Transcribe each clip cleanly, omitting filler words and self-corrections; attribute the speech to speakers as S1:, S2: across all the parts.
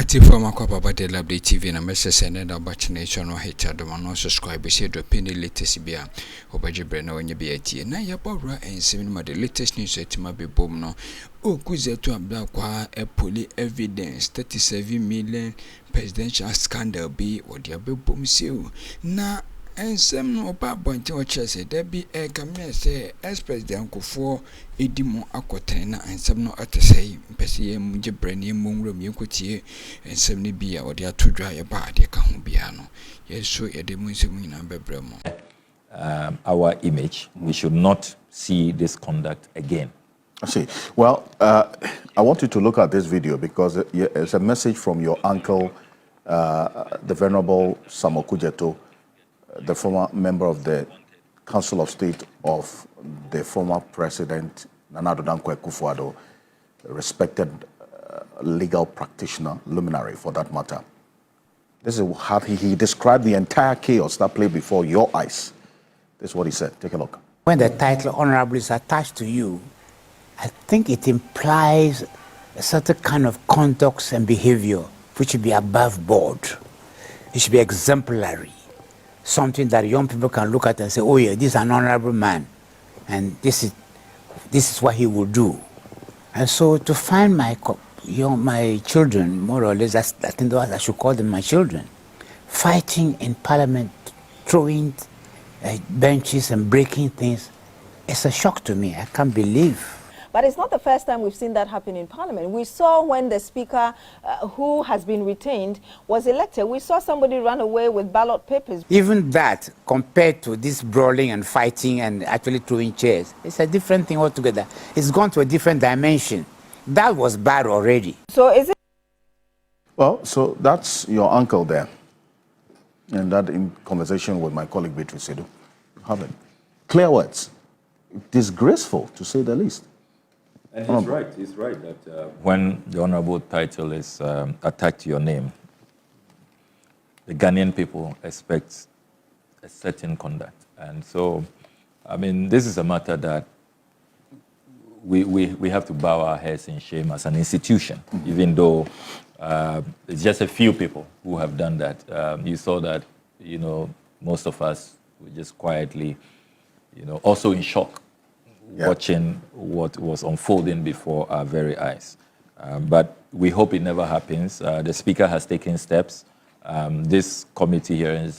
S1: Ati former Papa de Likee TV na message and about nation or hate do no subscribe say drop in the latest bia obajibre na onye bia tie na ya bobra ensem ma the latest news etima be bom no Okudzeto abla kwa poli evidence 37 million presidential scandal be odi abebom seu na ensem no oba bonte o chese da bi kamne say ex-president Kuffour edimu akoten na ensem no atesei mpese ye muje brani mumram yekotie ensem ni bia odi atodwa ye ba de ka ho bia no yeso ye de mu nsem nyina bebremo
S2: our image. We should not see this conduct again.
S3: I see. Well, I want you to look at this video because it's a message from your uncle, the Venerable Okudzeto, the former member of the Council of State of the former President Nana Addo Kuffour, a respected legal practitioner, luminary for that matter. This is how he described the entire chaos that played before your eyes. This is what he said. Take a look.
S4: When the title Honorable is attached to you, I think it implies a certain kind of conduct and behavior which should be above board. It should be exemplary. Something that young people can look at and say, oh yeah, this is an honorable man. And this is what he will do. And so to find my children, more or less, I think I should call them my children, fighting in Parliament, throwing benches and breaking things, it's a shock to me. I can't believe.
S5: But it's not the first time we've seen that happen in Parliament. We saw when the Speaker, who has been retained, was elected. We saw somebody run away with ballot papers.
S4: Even that, compared to this brawling and fighting and actually throwing chairs, it's a different thing altogether. It's gone to a different dimension. That was bad already.
S5: So is it? Well,
S3: so that's your uncle there. And that in conversation with my colleague Beatrice Addo, you have it. Clear words. Disgraceful, to say the least.
S2: And he's right that when the honorable title is attached to your name, the Ghanaian people expect a certain conduct. And so, I mean, this is a matter that we have to bow our heads in shame as an institution, even though it's just a few people who have done that. You saw that, you know, most of us were just quietly, you know, also in shock, watching what was unfolding before our very eyes. But we hope it never happens. The Speaker has taken steps. This committee here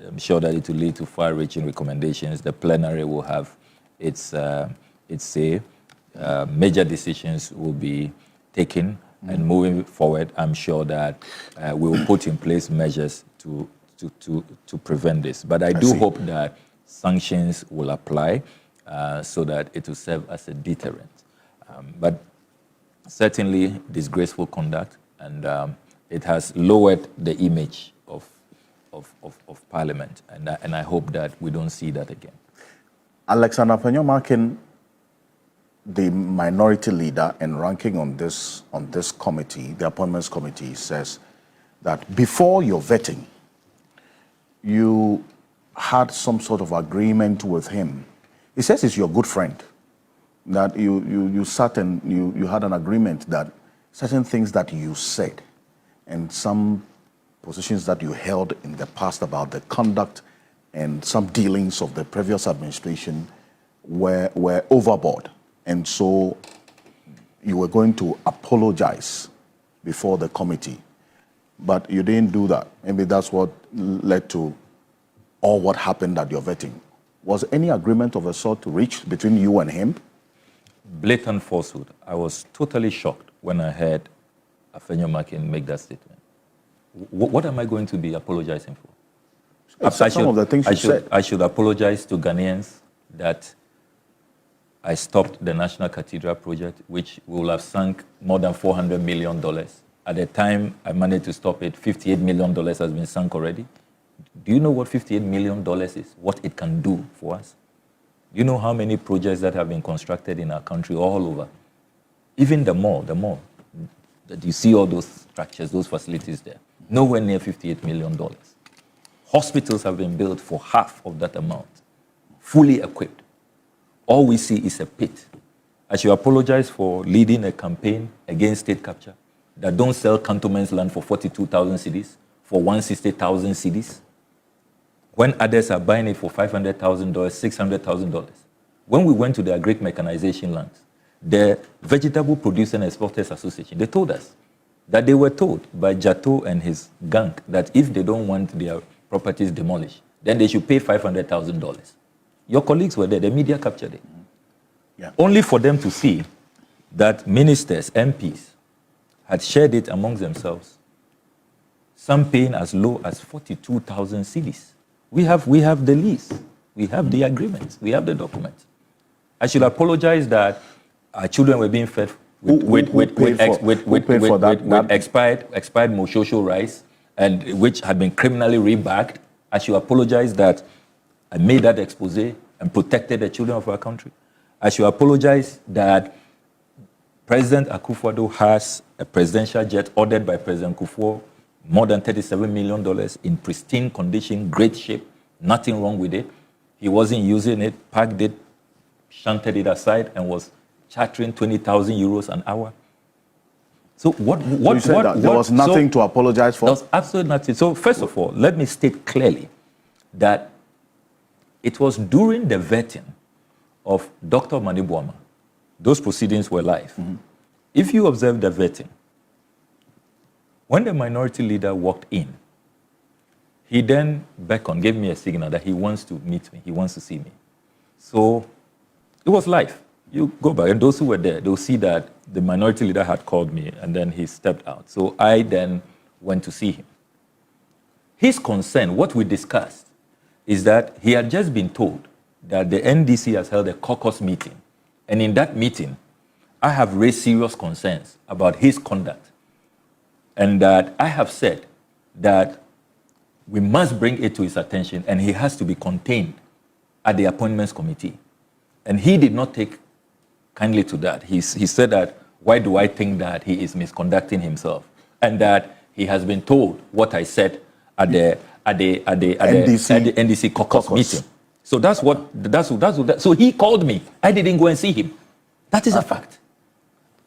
S2: I'm sure that it will lead to far-reaching recommendations. The plenary will have its say. Major decisions will be taken. And moving forward, I'm sure that we will put in place measures to prevent this. But I do hope that sanctions will apply so that it will serve as a deterrent. But certainly disgraceful conduct, and it has lowered the image of Parliament. And I hope that we don't see that again.
S3: Afenyo-Markin, the minority leader and ranking on this committee, the appointments committee, says that before your vetting, you had some sort of agreement with him. He says he's your good friend, that you sat and you had an agreement that certain things that you said and some positions that you held in the past about the conduct and some dealings of the previous administration were overboard. And so you were going to apologize before the committee, but you didn't do that. Maybe that's what led to all what happened at your vetting. Was any agreement of a sort reached between you and him?
S2: Blatant falsehood. I was totally shocked when I heard Afenyo-Markin make that statement. What am I going to be apologizing for?
S3: Some of the things you said.
S2: I should apologize to Ghanaians that I stopped the National Cathedral project, which will have sunk more than $400 million. At the time I managed to stop it, $58 million has been sunk already. Do you know what $58 million is? What it can do for us? Do you know how many projects that have been constructed in our country all over? Even the mall, that you see all those structures, those facilities there, nowhere near $58 million. Hospitals have been built for half of that amount, fully equipped. All we see is a pit. I should apologize for leading a campaign against state capture. that don't sell cantonments land for 42,000 cedis, for 160,000 cedis, when others are buying it for $500,000, $600,000. When we went to the agric mechanization lands, the Vegetable Producer and Exporters Association, they told us that they were told by Jato and his gang that if they don't want their properties demolished, then they should pay $500,000. Your colleagues were there, the media captured it. Yeah. Only for them to see that ministers, MPs, had shared it amongst themselves, some paying as low as 42,000 cedis. We have the lease, we have the agreement, we have the document. I should apologize that our children were being fed with expired Moshosho rice, and which had been criminally rebagged. I should apologize that I made that expose and protected the children of our country. I should apologize that President Akufo-Addo has a presidential jet ordered by President Kuffour, more than $37 million in pristine condition, great shape, nothing wrong with it. He wasn't using it, parked it, shunted it aside, and was chartering 20,000 euros an hour. So there was nothing to apologize for? There was absolutely nothing. So first of all, let me state clearly that it was during the vetting of Dr. Manibuama. Those proceedings were live. Mm-hmm. If you observe the vetting, when the minority leader walked in, he then beckoned, gave me a signal that he wants to meet me, he wants to see me. So it was live. You go back, and those who were there, they'll see that the minority leader had called me, and then he stepped out. So I then went to see him. His concern, what we discussed, is that he had just been told that the NDC has held a caucus meeting. And in that meeting, I have raised serious concerns about his conduct. And that I have said that we must bring it to his attention, and he has to be contained at the appointments committee. And he did not take kindly to that. He said that, why do I think that he is misconducting himself? And that he has been told what I said at the NDC caucus meeting. So that's what. So he called me. I didn't go and see him. That is a fact.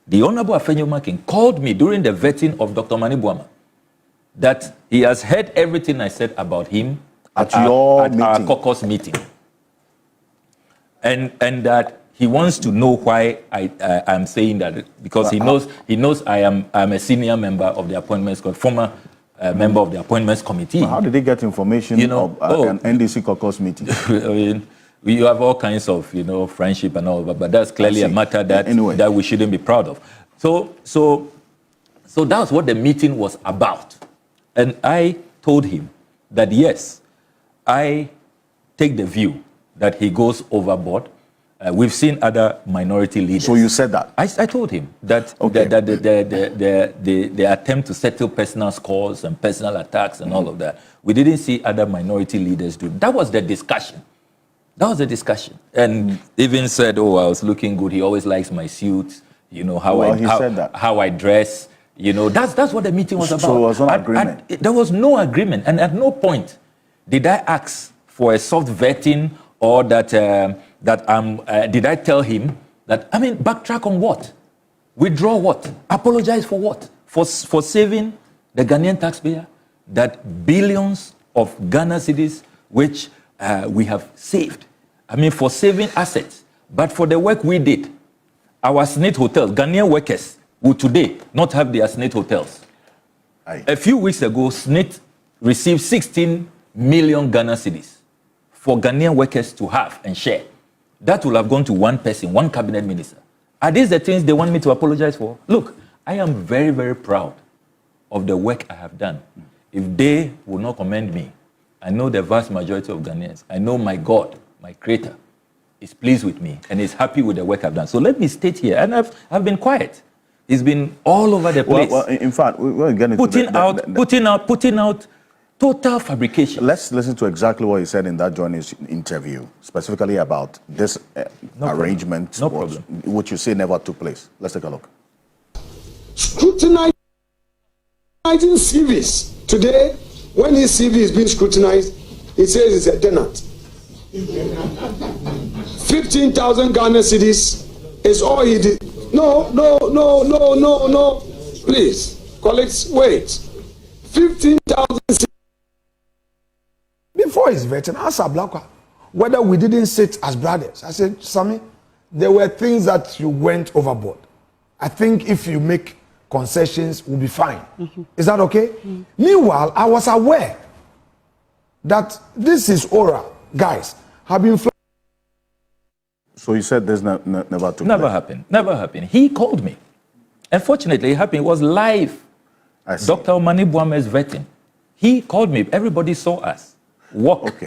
S2: The Honorable Afenyo-Markin called me during the vetting of Dr. Manibuama that he has heard everything I said about him at our caucus meeting. And that he wants to know why I'm saying that, because he knows I am a senior member of the appointments, former member of the appointments committee.
S3: How did they get information of an NDC caucus meeting?
S2: I mean, we have all kinds of friendship and all, but that's clearly a matter that that we shouldn't be proud of. So that's what the meeting was about, and I told him that yes, I take the view that he goes overboard. We've seen other minority leaders.
S3: So you said that? I
S2: told him that, the attempt to settle personal scores and personal attacks and all of that, we didn't see other minority leaders do. That was the discussion. And even said, oh, I was looking good. He always likes my suit. How I dress. That's what the meeting was about.
S3: So it was no agreement?
S2: There was no agreement. And at no point did I ask for a soft vetting or that did I tell him that, backtrack on what? Withdraw what? Apologize for what? For saving the Ghanaian taxpayer, that billions of Ghana cedis which we have saved. For saving assets. But for the work we did, our SNIT hotels, Ghanaian workers will today not have their SNIT hotels. Aye. A few weeks ago, SNIT received 16 million Ghana cedis for Ghanaian workers to have and share. That will have gone to one person, one cabinet minister. Are these the things they want me to apologize for? Look, I am very, very proud of the work I have done. If they will not commend me, I know the vast majority of Ghanaians, I know my God, my Creator, is pleased with me and is happy with the work I've done. So let me state here, and I've been quiet. It's been all over the place.
S3: Well, in fact, we're getting
S2: putting out total fabrication.
S3: Let's listen to exactly what he said in that journalist interview, specifically about this arrangement, which you say never took place. Let's take a look.
S6: Scrutinizing CVs. Today, when his CV is being scrutinized, he says it's a tenant. 15,000 Ghana cedis is all he did. No. Please. colleagues, wait. 15,000 cedis.
S7: Before his vetting, ask Ablakwa whether we didn't sit as brothers. I said, Sammy, there were things that you went overboard. I think if you make concessions, we'll be fine. Is that okay? Meanwhile, I was aware that this is aura, guys, have been.
S3: So you said this never took place?
S2: Never happened. Never happened. He called me. Unfortunately, it happened. It was live. Dr. Omani Buame's vetting. He called me. Everybody saw us walk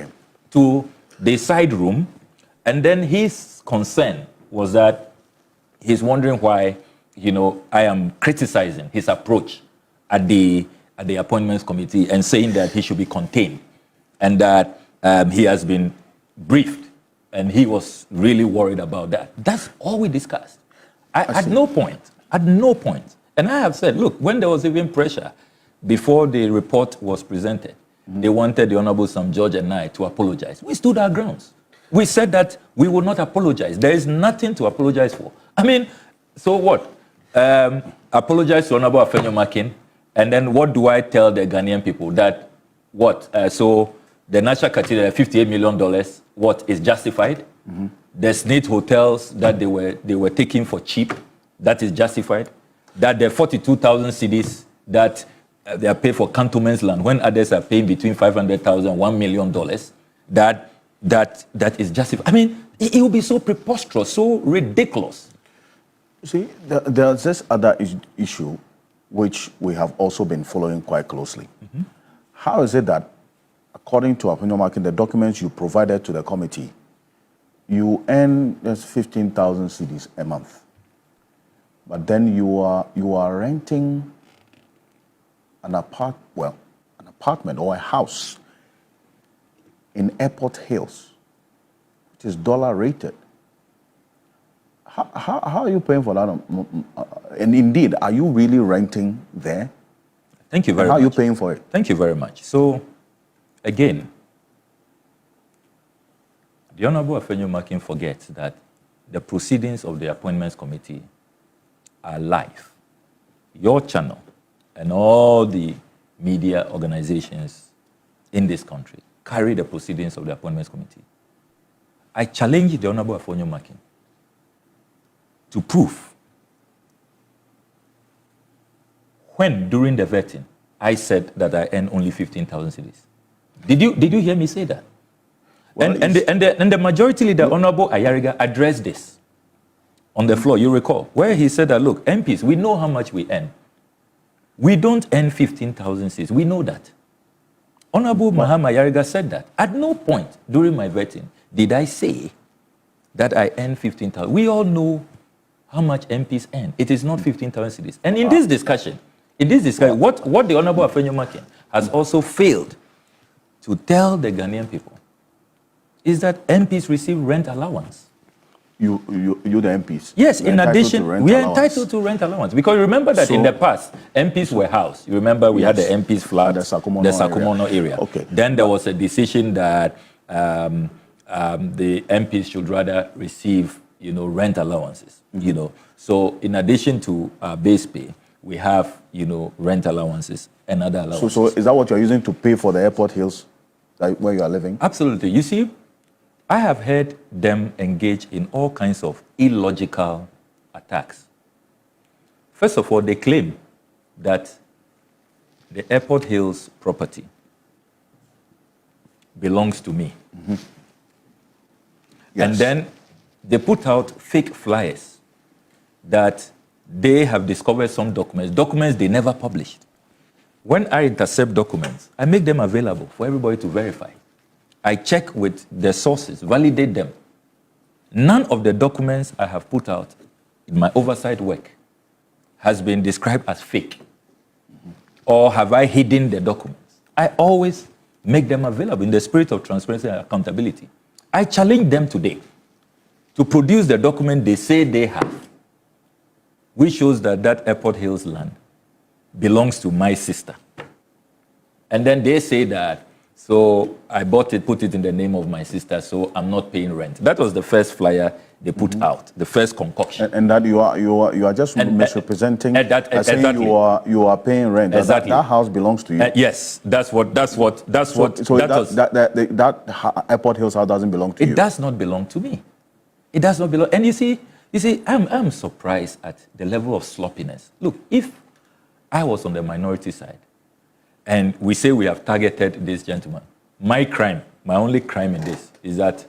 S2: to the side room, and then his concern was that he's wondering why, you know, I am criticizing his approach at the appointments committee and saying that he should be contained, and that he has been briefed, and he was really worried about that. That's all we discussed. At no point, and I have said, look, when there was even pressure before the report was presented, they wanted the Honorable Sam George and I to apologize. We stood our grounds. We said that we would not apologize. There is nothing to apologize for. I mean, so what? Apologize to Honorable Afenyo-Markin, and then what do I tell the Ghanaian people? That what? So the National Cathedral, $58 million, what is justified? The SNIT hotels that they were taking for cheap, that is justified? That the 42,000 cedis that they are paid for cantonments land when others are paying between $500,000 and $1 million, that is justified. I mean, it will be so preposterous, so ridiculous.
S3: See, there's this other issue which we have also been following quite closely. How is it that, according to Afenyo-Markin, the documents you provided to the committee, you earn just 15,000 cedis a month, but then you are renting an apartment or a house in Airport Hills, which is dollar rated. How are you paying for that? And indeed, are you really renting there?
S2: Thank you very much.
S3: How are you paying for it?
S2: Thank you very much. So, again, the Honorable Afenyo-Markin forgets that the proceedings of the Appointments Committee are live. Your channel and all the media organizations in this country carry the proceedings of the Appointments Committee. I challenge the Honorable Afenyo-Markin to prove when, during the vetting, I said that I earn only 15,000 cedis. Did you hear me say that? Well, and the majority leader, Honorable Ayariga, addressed this on the floor, you recall, where he said that, look, MPs, we know how much we earn. We don't earn 15,000 cedis. We know that. Honorable Mahama Ayariga said that. At no point during my vetting did I say that I earn 15,000. We all know how much MPs earn. It is not 15,000 cedis. And in this discussion, what the Honorable Afenyo-Markin has also failed to tell the Ghanaian people is that MPs receive rent allowance.
S3: You the MPs?
S2: Yes, in addition, we are entitled to rent allowance. Because remember that in the past, MPs were housed. You remember we had the MPs flat, the Sakumono area. Okay. Then there was a decision that the MPs should rather receive, rent allowances. So in addition to base pay, we have, rent allowances and other allowances.
S3: So is that what you're using to pay for the Airport Hills, where you are living?
S2: Absolutely. You see, I have heard them engage in all kinds of illogical attacks. First of all, they claim that the Airport Hills property belongs to me. Yes. And then they put out fake flyers that they have discovered some documents they never published. When I intercept documents, I make them available for everybody to verify. I check with the sources, validate them. None of the documents I have put out in my oversight work has been described as fake. Or have I hidden the documents? I always make them available in the spirit of transparency and accountability. I challenge them today to produce the document they say they have, which shows that that Airport Hills land belongs to my sister. And then they say that So I bought it, put it in the name of my sister, so I'm not paying rent. That was the first flyer they put out, the first concoction.
S3: And that you are just misrepresenting. Saying
S2: exactly.
S3: you are paying rent.
S2: Exactly.
S3: That house belongs to you.
S2: Yes, that's what.
S3: That Airport Hills house doesn't belong to you.
S2: It does not belong to me. It does not belong. And you see, I'm surprised at the level of sloppiness. Look, if I was on the minority side, and we say we have targeted this gentleman, my only crime in this is that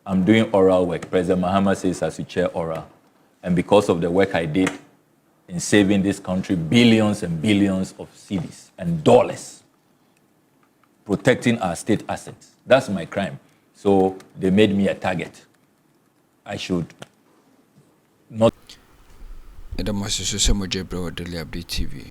S2: I'm doing oral work. President Mahama says I should chair oral. And because of the work I did in saving this country billions and billions of cedis and dollars, protecting our state assets, that's my crime. So they made me a target. I should not.
S1: It must be so much Likee TV.